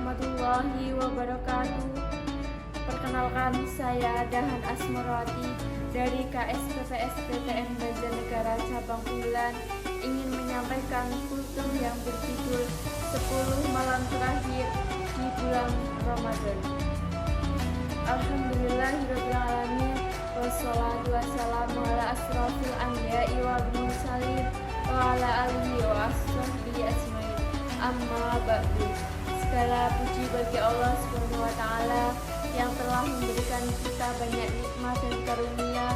warahmatullahi wabarakatuh. Perkenalkan, saya Dahan Asmarwati dari KSPPS PTN Banjarnegara Cabang Unggulan ingin menyampaikan kultum yang berjudul 10 malam terakhir di bulan Ramadan. Alhamdulillahirrahmanirrahim. Wassalatu wassalamu ala asrofil anbiya'i wal mursalin wa ala alihi wa ashabihi ajmain. Amma ba'du. Segala puji bagi Allah Subhanahu wa taala yang telah memberikan kita banyak nikmat dan karunia,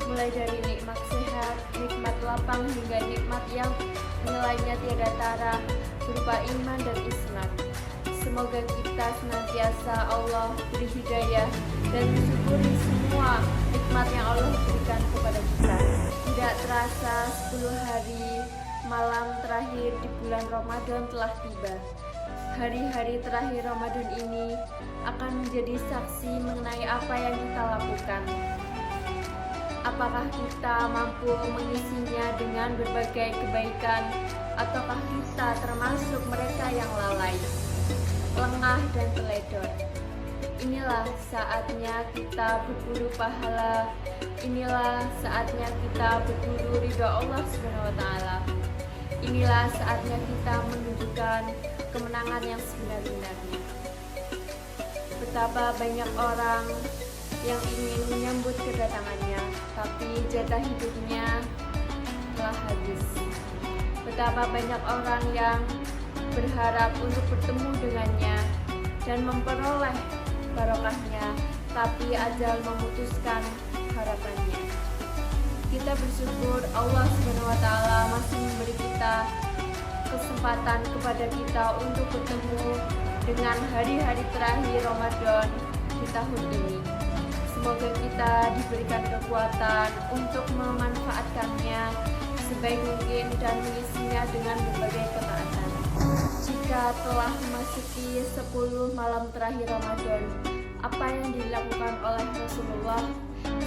mulai dari nikmat sehat, nikmat lapang hingga nikmat yang nilainya tiada tara berupa iman dan Islam. Semoga kita senantiasa Allah beri hidayah dan mensyukuri semua nikmat yang Allah berikan kepada kita. Tidak terasa 10 hari malam terakhir di bulan Ramadan telah tiba. Hari-hari terakhir Ramadan ini akan menjadi saksi mengenai apa yang kita lakukan. Apakah kita mampu mengisinya dengan berbagai kebaikan, ataukah kita termasuk mereka yang lalai, lengah dan teledor? Inilah saatnya kita berburu pahala. Inilah saatnya kita berburu ridha Allah Subhanahu wa taala. Inilah saatnya kita menunjukkan kemenangan yang sebenar-benarnya. Betapa banyak orang yang ingin menyambut kedatangannya, tapi jatah hidupnya telah habis. Betapa banyak orang yang berharap untuk bertemu dengannya dan memperoleh barokahnya, tapi ajal memutuskan harapannya. Kita bersyukur Allah Subhanahu wa taala masih memberi kita kesempatan kepada kita untuk bertemu dengan hari-hari terakhir Ramadan di tahun ini. Semoga kita diberikan kekuatan untuk memanfaatkannya sebaik mungkin dan mengisinya dengan berbagai ketaatan. Jika telah memasuki 10 malam terakhir Ramadan, apa yang dilakukan oleh Rasulullah?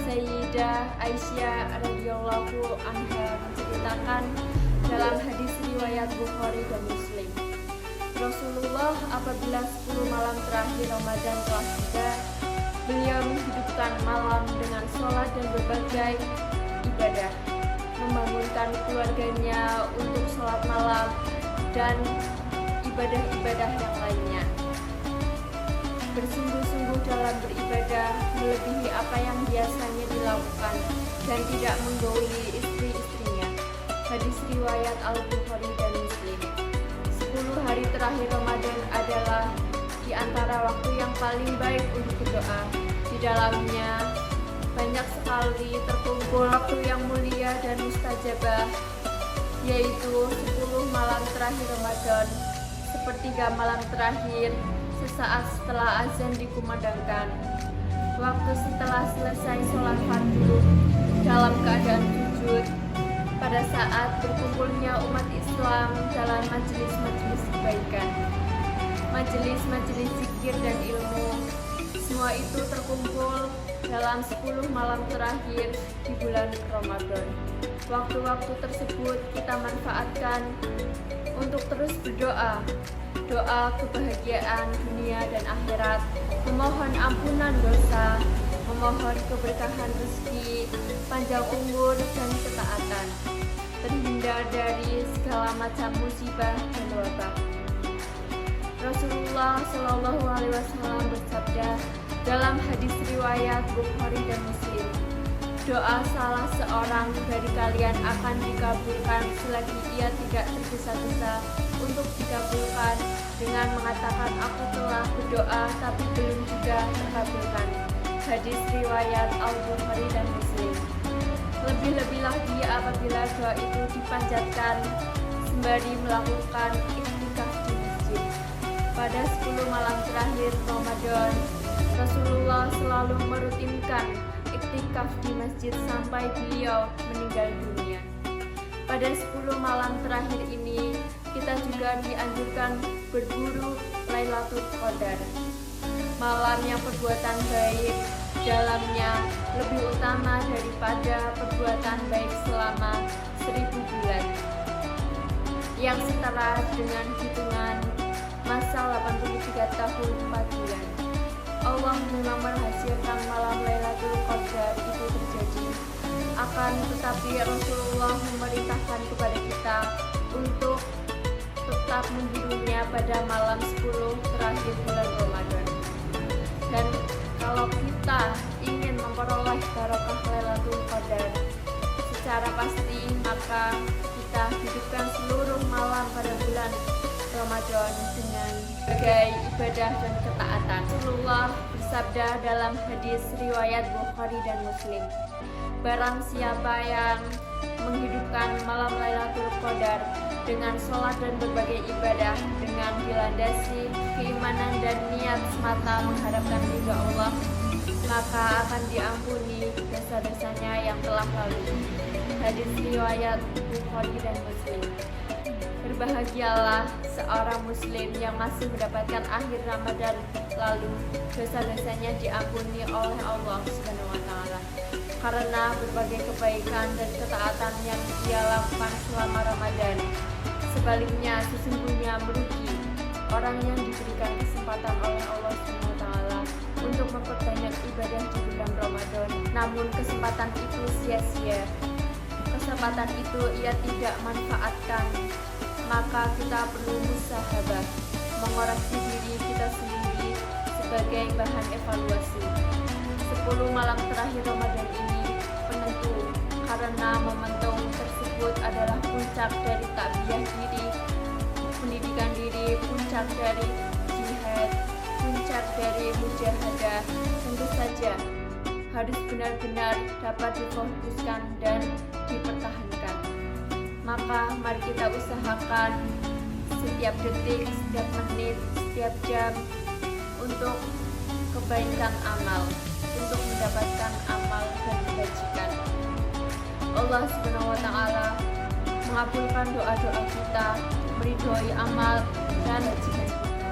Sayyidah Aisyah radhiyallahu anha menceritakan dalam hadis riwayat Bukhari dan Muslim. Rasulullah apabila 10 malam terakhir Ramadan telah tiba, beliau menghidupkan malam dengan sholat dan berbagai ibadah, membangunkan keluarganya untuk sholat malam dan ibadah-ibadah yang lainnya. Bersungguh-sungguh dalam beribadah melebihi apa yang biasanya dilakukan dan tidak menggauli istri-istrinya. Hadis riwayat Al-Bukhari dan Muslim. 10 hari terakhir Ramadan adalah di antara waktu yang paling baik untuk berdoa. Di dalamnya banyak sekali terkumpul waktu yang mulia dan mustajabah, yaitu 10 malam terakhir Ramadan, sepertiga malam terakhir sesaat setelah azan dikumandangkan, waktu setelah selesai sholat fardu dalam keadaan sujud, pada saat berkumpulnya umat Islam dalam majelis-majelis kebaikan, majelis-majelis zikir dan ilmu. Semua itu terkumpul dalam 10 malam terakhir di bulan Ramadan. Waktu-waktu tersebut kita manfaatkan untuk terus berdoa, doa kebahagiaan dunia dan akhirat, memohon ampunan dosa, memohon keberkahan rezeki, panjang umur dan ketaatan, terhindar dari segala macam musibah dan wabah. Rasulullah Shallallahu Alaihi Wasallam bersabda dalam hadis riwayat Bukhari dan Muslim, doa salah seorang dari kalian akan dikabulkan selagi ia tidak tergesa-gesa untuk dikabulkan dengan mengatakan aku telah berdoa tapi belum juga terkabulkan. Hadis riwayat Al-Bukhari dan Muslim. Lebih-lebih lagi apabila doa itu dipanjatkan sembari melakukan iktikaf di masjid. Pada 10 malam terakhir Ramadan, Rasulullah selalu merutinkan iktikaf di masjid sampai beliau meninggal dunia. Pada 10 malam terakhir ini, kita juga dianjurkan berburu Lailatul Qadar, malam yang perbuatan baik dalamnya lebih utama daripada perbuatan baik selama 1000 bulan, yang setara dengan hitungan masa 83 3 tahun 4 bulan. Allah memang merahasiakan malam Lailatul Qadar itu terjadi. Akan tetapi Rasulullah memerintahkan kepada kita untuk tetap memburunya pada malam 10 terakhir bulan Ramadan. Dan kalau kita ingin memperoleh barokah Lailatul Qadar secara pasti, maka kita hidupkan seluruh malam pada bulan Ramadan dengan berbagai ibadah dan ketaatan. Rasulullah bersabda dalam hadis riwayat Bukhari dan Muslim, barang siapa yang menghidupkan malam Lailatul Qadar dengan sholat dan berbagai ibadah dengan dilandasi keimanan dan niat semata mengharapkan ridha Allah, maka akan diampuni dosa-dosanya yang telah lalu. Hadis riwayat Bukhari dan Muslim. Berbahagialah seorang muslim yang masih mendapatkan akhir Ramadan lalu dosa-dosanya diampuni oleh Allah Subhanahu wa taala karena berbagai kebaikan dan ketaatan yang ia lakukan selama Ramadan. Sebaliknya, sesungguhnya merugi orang yang diberikan kesempatan oleh Allah Subhanahu wa taala untuk memperbanyak ibadah di bulan Ramadan, namun kesempatan itu sia-sia. Kesempatan itu ia tidak manfaatkan. Maka kita perlu musahabah, mengoreksi diri kita sendiri sebagai bahan evaluasi. 10 malam terakhir Ramadan ini penentu, karena momentum tersebut adalah puncak dari takbiyah diri, pendidikan diri, puncak dari jihad, puncak dari mujahadah. Tentu saja harus benar-benar dapat difokuskan dan dipertahankan. Maka mari kita usahakan setiap detik, setiap menit, setiap jam untuk kebaikan amal, untuk mendapatkan amal dan kebajikan. Allah Subhanahu wa taala mengabulkan doa-doa kita, meridhoi amal dan kebajikan kita,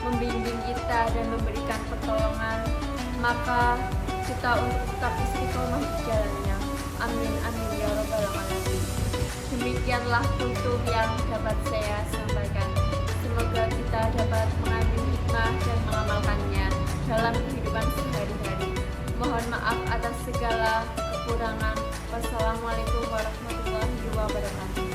membimbing kita dan memberikan pertolongan. Maka kita untuk tetap istiqomah di jalannya. Amin amin ya rabbal alamin. Demikianlah kultum yang dapat saya sampaikan. Semoga kita dapat mengambil hikmah dan mengamalkannya dalam kehidupan sehari-hari. Mohon maaf atas segala kekurangan. Wassalamualaikum warahmatullahi wabarakatuh.